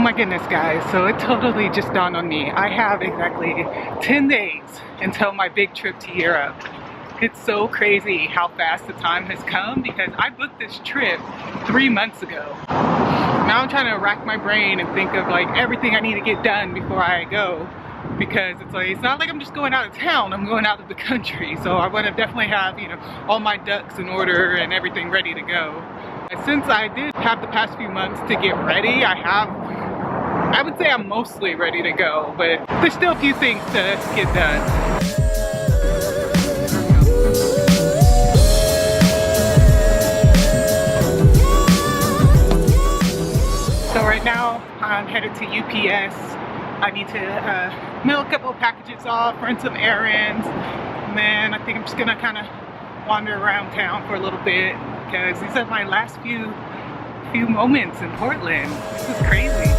my goodness, guys, so it totally just dawned on me. I have exactly 10 days until my big trip to Europe. It's so crazy how fast the time has come because I booked this trip 3 months ago. Now I'm trying to rack my brain and think of like everything I need to get done before I go, because it's like, it's not like I'm just going out of town, I'm going out of the country. So I want to definitely have, you know, all my ducks in order and everything ready to go. Since I did have the past few months to get ready, I would say I'm mostly ready to go, but there's still a few things to get done. So right now I'm headed to UPS. I need to mail a couple of packages off, run some errands, and then I think I'm just gonna kind of wander around town for a little bit because these are my last few moments in Portland. This is crazy.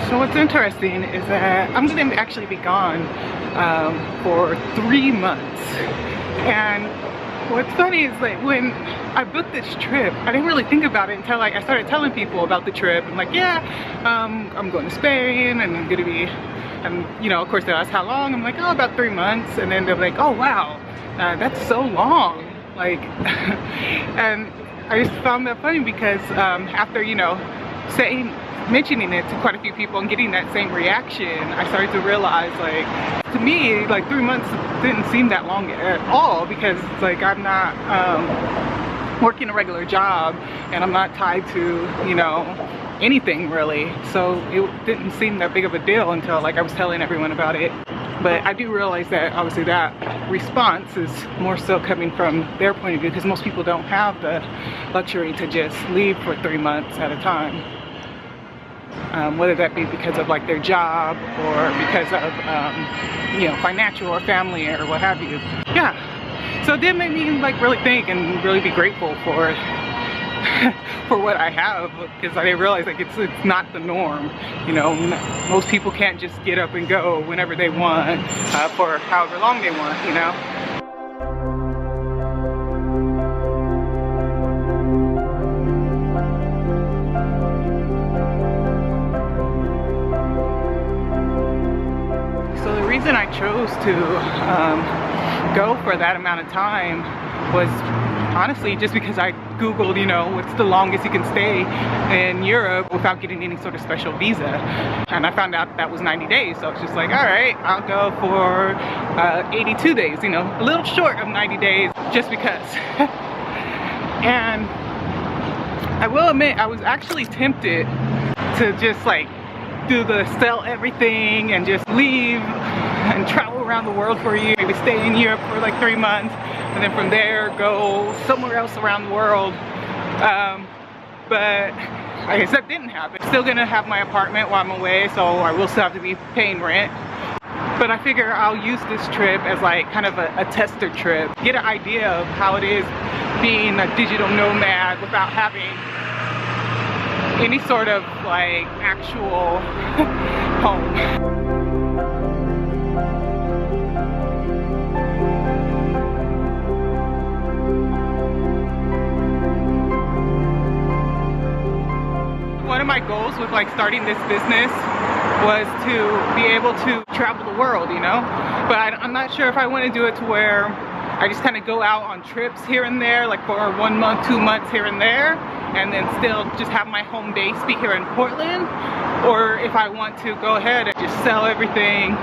So what's interesting is that I'm going to actually be gone for 3 months. And what's funny is like when I booked this trip, I didn't really think about it until like I started telling people about the trip. I'm like, yeah, I'm going to Spain and I'm gonna be, you know, of course they ask how long. I'm like, oh, about 3 months. And then they're like, oh wow, that's so long. Like, and I just found that funny because after, you know, mentioning it to quite a few people and getting that same reaction, I started to realize, like, to me, like 3 months didn't seem that long at all, because it's like I'm not working a regular job and I'm not tied to, you know, anything really. So it didn't seem that big of a deal until like I was telling everyone about it. But I do realize that obviously that response is more so coming from their point of view, because most people don't have the luxury to just leave for 3 months at a time. Whether that be because of like their job or because of you know, financial or family or what have you. Yeah, so it did make me like really think and really be grateful for for what I have, because I didn't realize like it's not the norm. You know, most people can't just get up and go whenever they want for however long they want, you know. The reason I chose to go for that amount of time was honestly just because I googled, you know, what's the longest you can stay in Europe without getting any sort of special visa, and I found out that was 90 days. So I was just like, all right, I'll go for 82 days, you know, a little short of 90 days just because. And I will admit, I was actually tempted to just like do the sell everything and just leave and travel around the world for a year, maybe stay in Europe for like 3 months, and then from there go somewhere else around the world. But I guess that didn't happen. I'm still gonna have my apartment while I'm away, so I will still have to be paying rent. But I figure I'll use this trip as like kind of a tester trip, get an idea of how it is being a digital nomad without having any sort of like actual home. One of my goals with like starting this business was to be able to travel the world, you know, but I'm not sure if I want to do it to where I just kind of go out on trips here and there, like for 1 month, 2 months here and there, and then still just have my home base be here in Portland, or if I want to go ahead and just sell everything,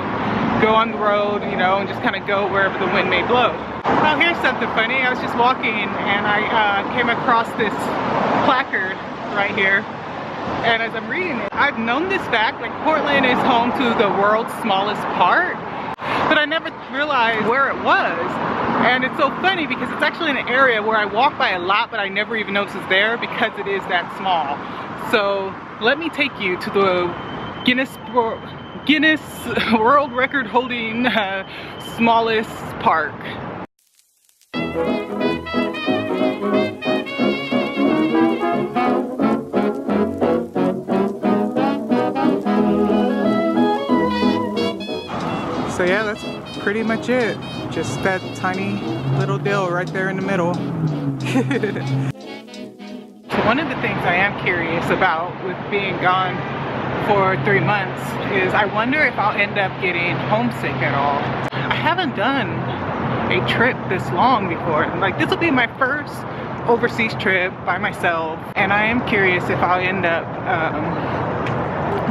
go on the road, you know, and just kind of go wherever the wind may blow. Well, here's something funny. I was just walking and I came across this placard right here. And as I'm reading it, I've known this fact, like Portland is home to the world's smallest park, but I never realized where it was. And it's so funny because it's actually an area where I walk by a lot, but I never even notice it's there because it is that small. So let me take you to the Guinness World Record holding smallest park. So yeah, that's pretty much it. Just that tiny little deal right there in the middle. So one of the things I am curious about with being gone for 3 months is I wonder if I'll end up getting homesick at all. I haven't done a trip this long before. Like, this will be my first overseas trip by myself, and I am curious if I'll end up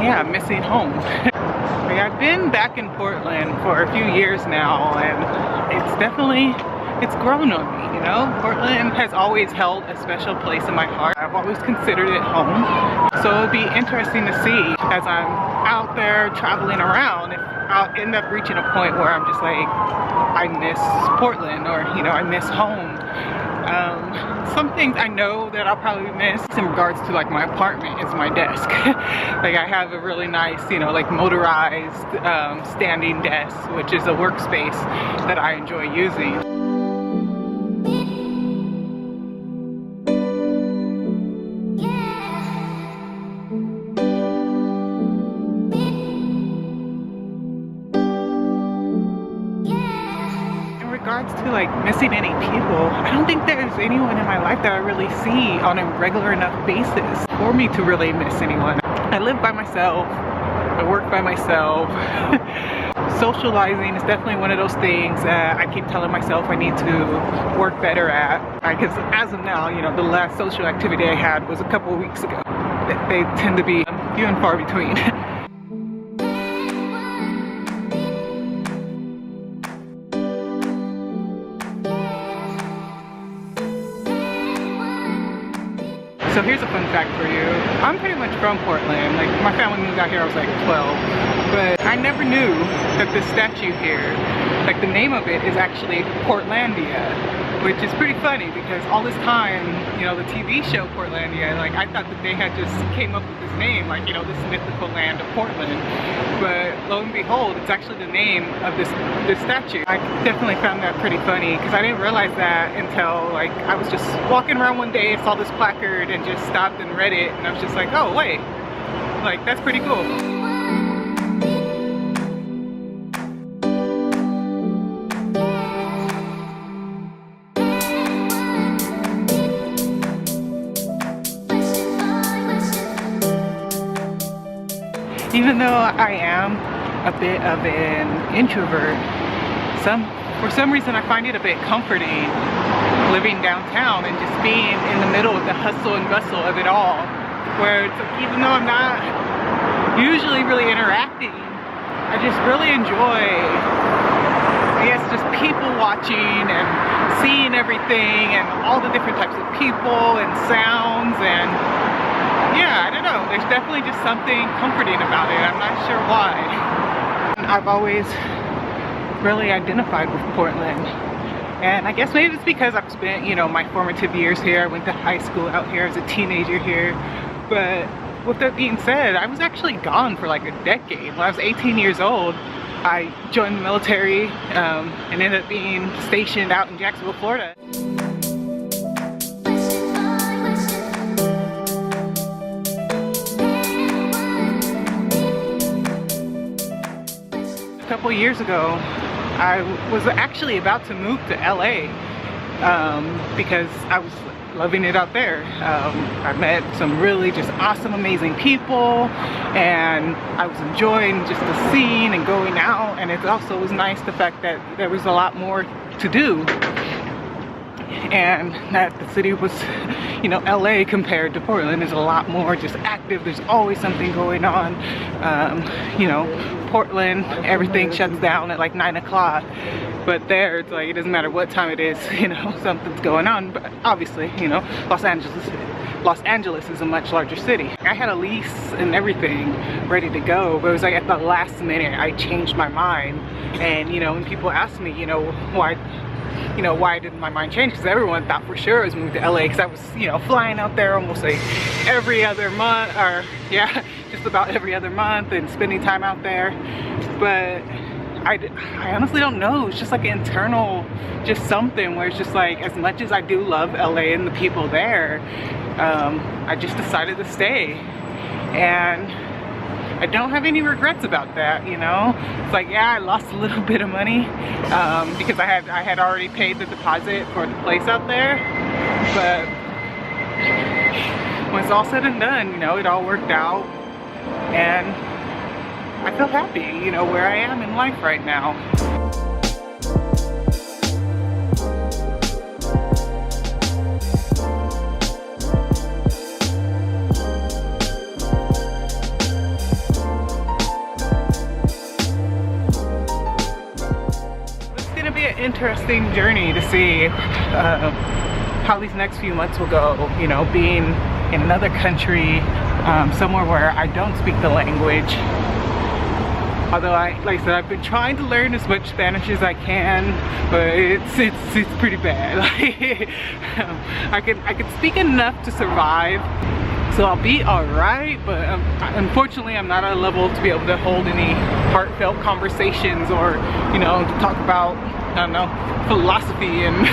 yeah, missing home. Like, I've been back in Portland for a few years now, and it's grown on me, you know? Portland has always held a special place in my heart. I've always considered it home. So it'll be interesting to see as I'm out there traveling around if I'll end up reaching a point where I'm just like, I miss Portland, or, you know, I miss home. Some things I know that I'll probably miss in regards to like my apartment is my desk. Like, I have a really nice, you know, like motorized standing desk, which is a workspace that I enjoy using. To like missing any people, I don't think there's anyone in my life that I really see on a regular enough basis for me to really miss anyone. I live by myself, I work by myself. Socializing is definitely one of those things that I keep telling myself I need to work better at, because as of now, you know, the last social activity I had was a couple of weeks ago. They tend to be few and far between. So here's a fun fact for you. I'm pretty much from Portland. Like, my family moved out here, I was like 12. But I never knew that this statue here, like the name of it is actually Portlandia, which is pretty funny because all this time, you know, the TV show Portlandia, like, I thought that they had just came up with this name, like, you know, this mythical land of Portland. But lo and behold, it's actually the name of this statue. I definitely found that pretty funny because I didn't realize that until, like, I was just walking around one day and saw this placard and just stopped and read it, and I was just like, oh wait, like, that's pretty cool. Even though I am a bit of an introvert, for some reason I find it a bit comforting living downtown and just being in the middle of the hustle and bustle of it all, where it's like, even though I'm not usually really interacting, I just really enjoy, I guess, just people watching and seeing everything and all the different types of people and sounds. And yeah, I don't know, there's definitely just something comforting about it. I'm not sure why. I've always really identified with Portland, and I guess maybe it's because I've spent, you know, my formative years here. I went to high school out here as a teenager here. But with that being said, I was actually gone for like a decade. When I was 18 years old, I joined the military and ended up being stationed out in Jacksonville, Florida. A couple years ago, I was actually about to move to LA because I was loving it out there. I met some really just awesome, amazing people, and I was enjoying just the scene and going out, and it also was nice the fact that there was a lot more to do, and that the city was, you know, LA compared to Portland is a lot more just active. There's always something going on. You know, Portland, everything shuts down at like 9 o'clock, but there it's like it doesn't matter what time it is, you know, something's going on. But obviously, you know, Los Angeles is a much larger city. I had a lease and everything ready to go, but it was like at the last minute I changed my mind. And you know, when people ask me, you know, why didn't my mind change? Because everyone thought for sure I was moving to LA, because I was, you know, flying out there almost like every other month, or yeah, just about every other month, and spending time out there. But I honestly don't know. It's just like internal, just something where it's just like, as much as I do love LA and the people there, I just decided to stay. And I don't have any regrets about that, you know. It's like, yeah, I lost a little bit of money because I had already paid the deposit for the place out there, but when it's all said and done, you know, it all worked out, and I feel happy, you know, where I am in life right now. Interesting journey to see how these next few months will go, you know, being in another country, somewhere where I don't speak the language. Although like I said, I've been trying to learn as much Spanish as I can, but it's pretty bad. I can speak enough to survive, so I'll be alright, but unfortunately I'm not at a level to be able to hold any heartfelt conversations or, you know, to talk about, I don't know, philosophy, and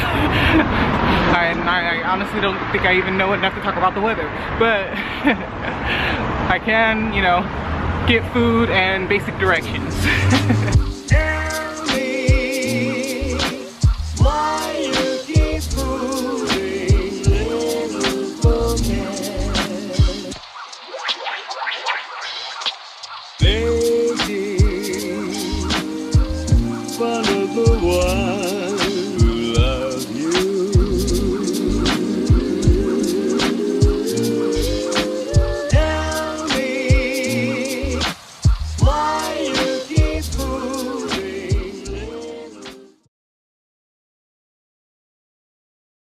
I honestly don't think I even know enough to talk about the weather, but I can, you know, get food and basic directions.